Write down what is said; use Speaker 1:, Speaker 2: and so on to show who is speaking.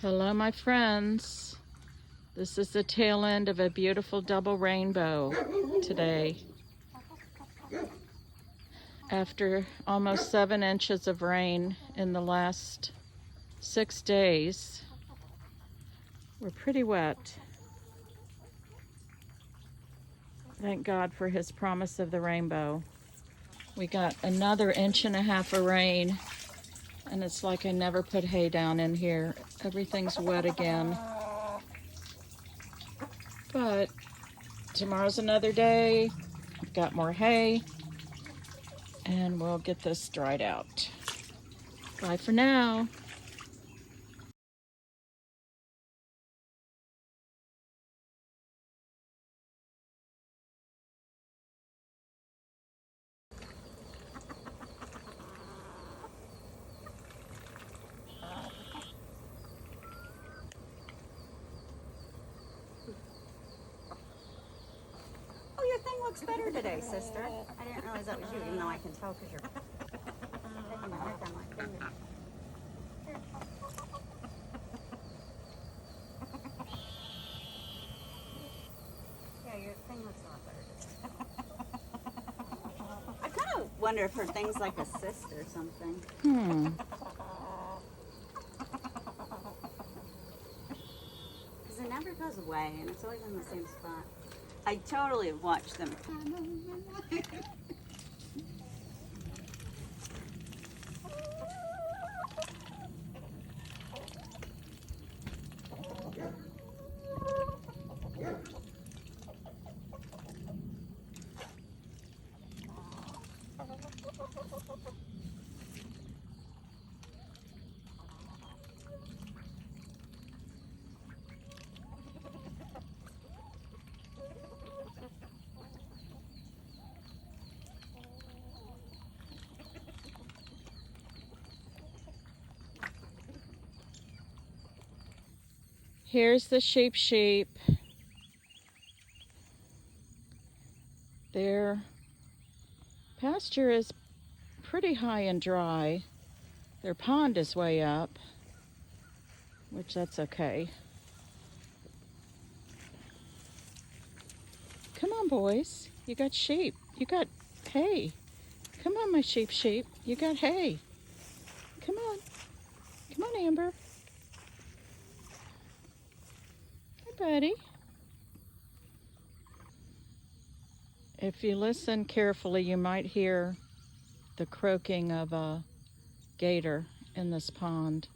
Speaker 1: Hello, my friends. This is the tail end of a beautiful double rainbow today. After almost 7 inches of rain in the last 6 days, we're pretty wet. Thank God for his promise of the rainbow. We got another 1.5 inches of rain, and it's like I never put hay down in here. Everything's wet again. But tomorrow's another day. I've got more hay, and we'll get this dried out. Bye for now.
Speaker 2: Oh, your thing looks better today, sister. I didn't realize that was you, even though I can tell because you're taking your head down my finger. Here. Yeah, your thing looks a lot better today. I kind of wonder if her thing's like a cyst or something. Because it never goes away, and it's always in the same spot. I totally watched them.
Speaker 1: Here's the sheep. Their pasture is pretty high and dry. Their pond is way up, which that's okay. Come on, boys. You got sheep. You got hay. Come on, my sheep. You got hay. Come on. Come on, Amber. Hi, buddy. If you listen carefully, you might hear the croaking of a gator in this pond.